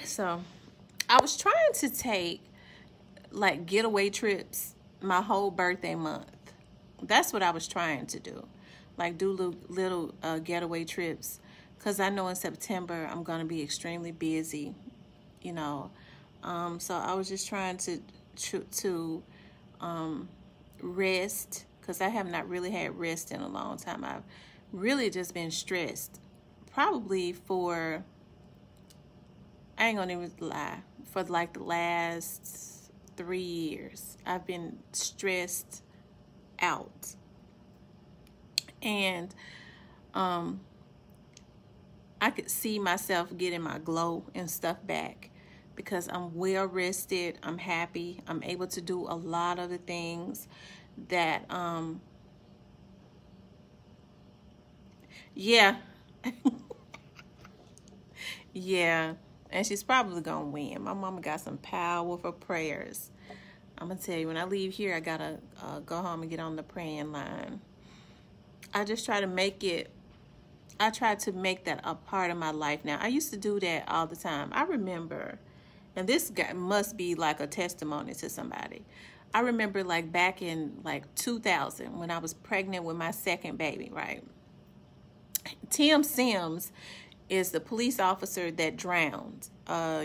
So I was trying to take like getaway trips my whole birthday month. That's what I was trying to do. Like do little getaway trips. Because I know in September I'm going to be extremely busy, you know. So I was just trying to rest. Because I have not really had rest in a long time. I've really just been stressed. Probably for, I ain't gonna even lie, for like the last 3 years, I've been stressed out. And I could see myself getting my glow and stuff back because I'm well rested, I'm happy, I'm able to do a lot of the things that yeah. Yeah, and she's probably gonna win. My mama got some powerful prayers. I'm gonna tell you, when I leave here, I gotta go home and get on the praying line. I just try to make it, I try to make that a part of my life now. I used to do that all the time. I remember, and this guy must be like a testimony to somebody. I remember like back in like 2000 when I was pregnant with my second baby, right? Tim Sims is the police officer that drowned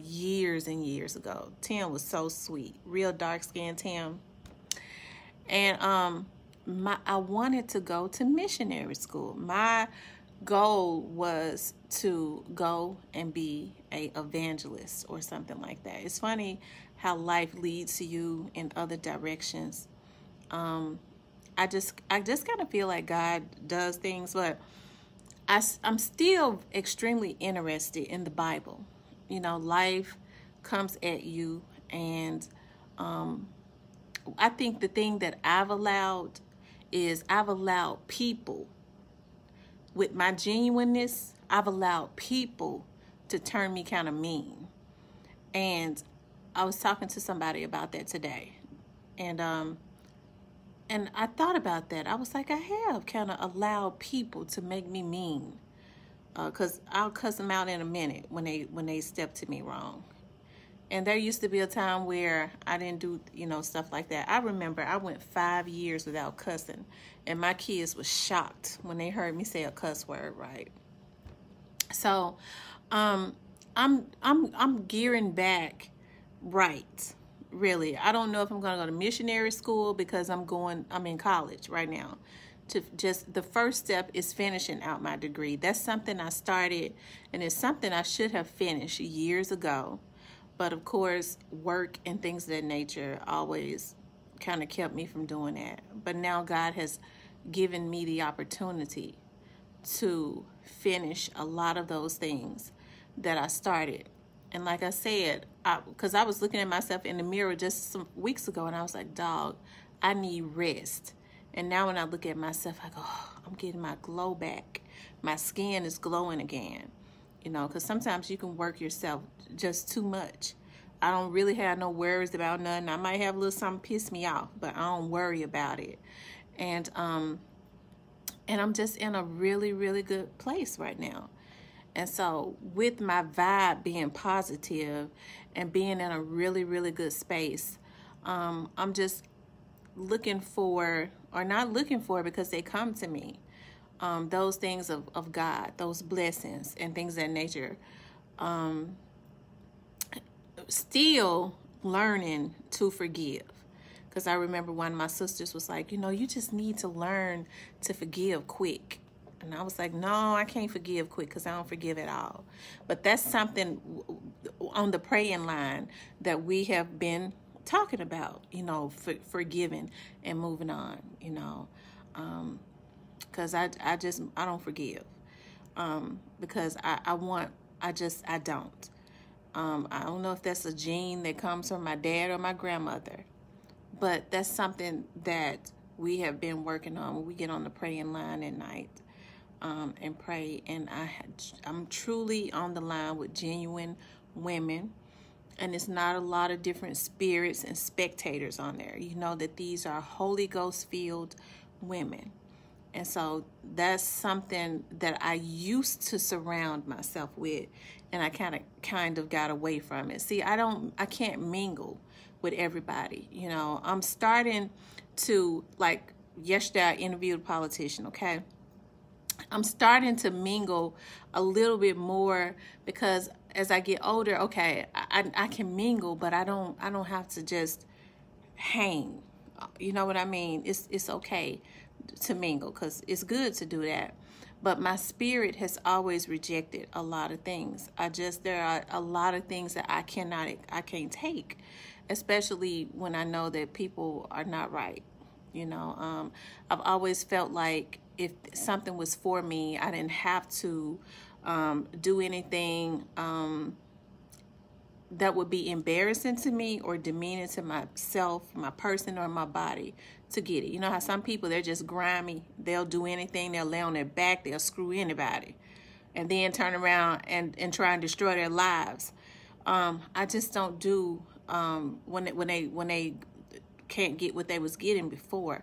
years and years ago. Tim was so sweet, real dark-skinned Tim. And I wanted to go to missionary school. My goal was to go and be an evangelist or something like that. It's funny how life leads you in other directions. I just kind of feel like God does things, but I'm still extremely interested in the Bible. You know, life comes at you, and I think the thing that I've allowed is I've allowed people, with my genuineness, I've allowed people to turn me kind of mean. And I was talking to somebody about that today, and I thought about that. I was like, I have kind of allowed people to make me mean, because I'll cuss them out in a minute when they step to me wrong. And there used to be a time where I didn't do, stuff like that. I remember I went 5 years without cussing, and my kids were shocked when they heard me say a cuss word, right? So, I'm gearing back right. Really, I don't know if I'm going to go to missionary school because I'm in college right now. The first step is finishing out my degree. That's something I started, and it's something I should have finished years ago. But of course, work and things of that nature always kind of kept me from doing that. But now God has given me the opportunity to finish a lot of those things that I started. And like I said, because I was looking at myself in the mirror just some weeks ago, and I was like, dog, I need rest. And now when I look at myself, I go, oh, I'm getting my glow back. My skin is glowing again. Because sometimes you can work yourself just too much. I don't really have no worries about nothing. I might have a little something piss me off, but I don't worry about it. And I'm just in a really, really good place right now. And so with my vibe being positive and being in a really, really good space, I'm just looking for, or not looking for because they come to me, those things of God, those blessings and things of that nature. Still learning to forgive. Because I remember one of my sisters was like, you just need to learn to forgive quick. And I was like, no, I can't forgive quick because I don't forgive at all. But that's something on the praying line that we have been talking about, forgiving and moving on, because I don't forgive, because I don't. I don't know if that's a gene that comes from my dad or my grandmother, but that's something that we have been working on when we get on the praying line at night, and pray. And I'm truly on the line with genuine women, and it's not a lot of different spirits and spectators on there. You know that these are Holy Ghost filled women. And so that's something that I used to surround myself with, and I kind of got away from it. See, I can't mingle with everybody. You know, I'm starting to, like yesterday I interviewed a politician, okay? I'm starting to mingle a little bit more because as I get older, okay, I can mingle, but I don't have to just hang. You know what I mean? It's okay to mingle because it's good to do that. But my spirit has always rejected a lot of things. There are a lot of things that I can't take, especially when I know that people are not right. You know, I've always felt like if something was for me, I didn't have to do anything that would be embarrassing to me or demeaning to myself, my person, or my body to get it. You know how some people, they're just grimy. They'll do anything. They'll lay on their back. They'll screw anybody and then turn around and try and destroy their lives. I just don't do when they can't get what they was getting before.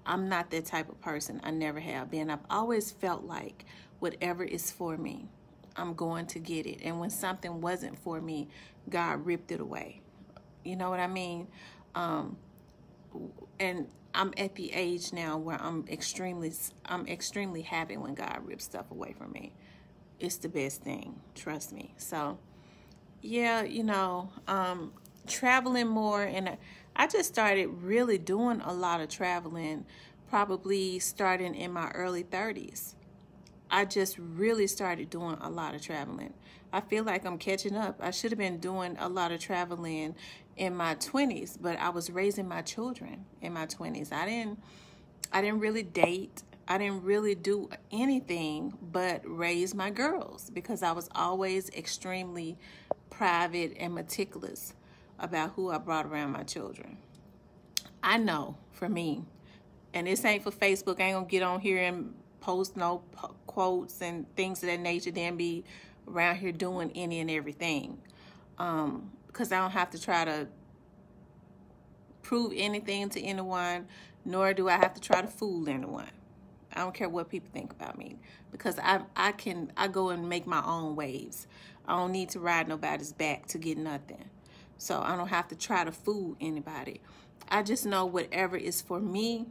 I'm not that type of person. I never have been. I've always felt like whatever is for me, I'm going to get it. And when something wasn't for me, God ripped it away. You know what I mean? And I'm at the age now where I'm extremely happy when God rips stuff away from me. It's the best thing, trust me. So yeah, you know, traveling more, and I just started really doing a lot of traveling probably starting in my early 30s. I just really started doing a lot of traveling. I feel like I'm catching up. I should have been doing a lot of traveling in my 20s, but I was raising my children in my 20s. I didn't really date. I didn't really do anything but raise my girls because I was always extremely private and meticulous about who I brought around my children. I know for me, and this ain't for Facebook. I ain't gonna get on here and post no quotes and things of that nature, then be around here doing any and everything. Because I don't have to try to prove anything to anyone, nor do I have to try to fool anyone. I don't care what people think about me because I go and make my own waves. I don't need to ride nobody's back to get nothing. So I don't have to try to fool anybody. I just know whatever is for me,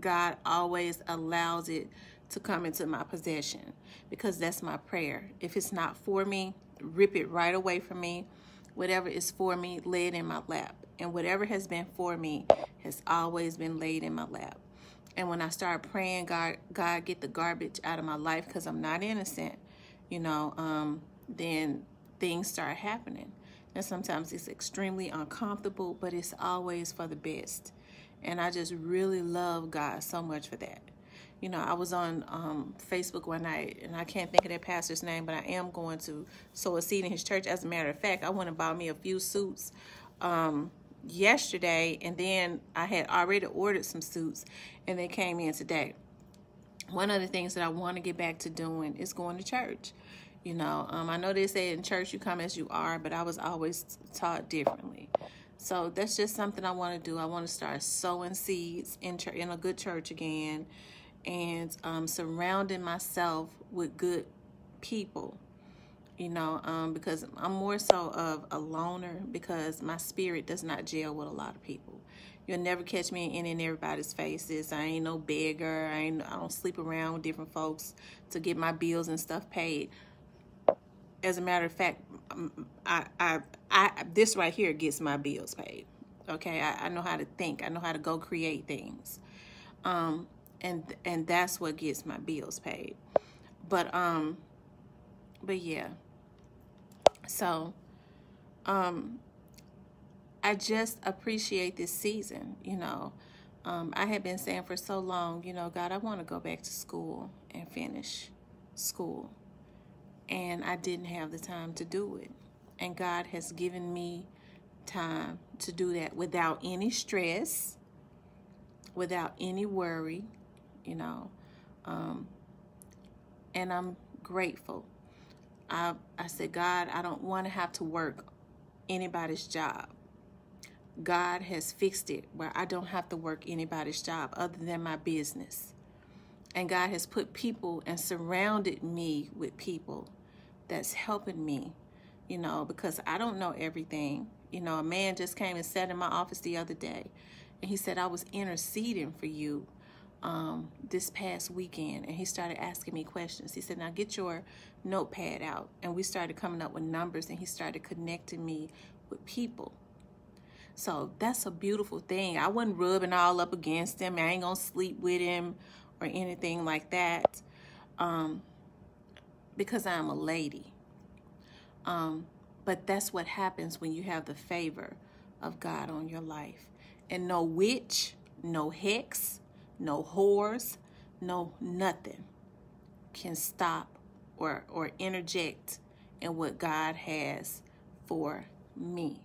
God always allows it to come into my possession because that's my prayer. If it's not for me, rip it right away from me. Whatever is for me, lay it in my lap. And whatever has been for me has always been laid in my lap. And when I start praying, God, get the garbage out of my life because I'm not innocent, you know, then things start happening. And sometimes it's extremely uncomfortable, but it's always for the best. And I just really love God so much for that. You know, I was on Facebook one night, and I can't think of that pastor's name, but I am going to sow a seed in his church. As a matter of fact, I went and bought me a few suits yesterday, and then I had already ordered some suits, and they came in today. One of the things that I want to get back to doing is going to church. You know, I know they say in church you come as you are, but I was always taught differently. So that's just something I want to do. I want to start sowing seeds in a good church again, and surrounding myself with good people, you know, because I'm more so of a loner because my spirit does not gel with a lot of people. You'll never catch me in any and everybody's faces. I ain't no beggar. I don't sleep around with different folks to get my bills and stuff paid. As a matter of fact, this right here gets my bills paid. Okay, I know how to think. I know how to go create things, and that's what gets my bills paid. But yeah. So, I just appreciate this season. You know, I had been saying for so long, you know, God, I want to go back to school and finish school. And I didn't have the time to do it. And God has given me time to do that without any stress, without any worry, you know. And I'm grateful. I said, God, I don't want to have to work anybody's job. God has fixed it where I don't have to work anybody's job other than my business. And God has put people and surrounded me with people that's helping me, you know, because I don't know everything. You know, a man just came and sat in my office the other day, and he said, I was interceding for you this past weekend. And he started asking me questions. He said, now get your notepad out. And we started coming up with numbers, and he started connecting me with people. So that's a beautiful thing. I wasn't rubbing all up against him. I ain't gonna sleep with him or anything like that, because I'm a lady. But that's what happens when you have the favor of God on your life. And no witch, no hex, no whores, no nothing can stop or interject in what God has for me.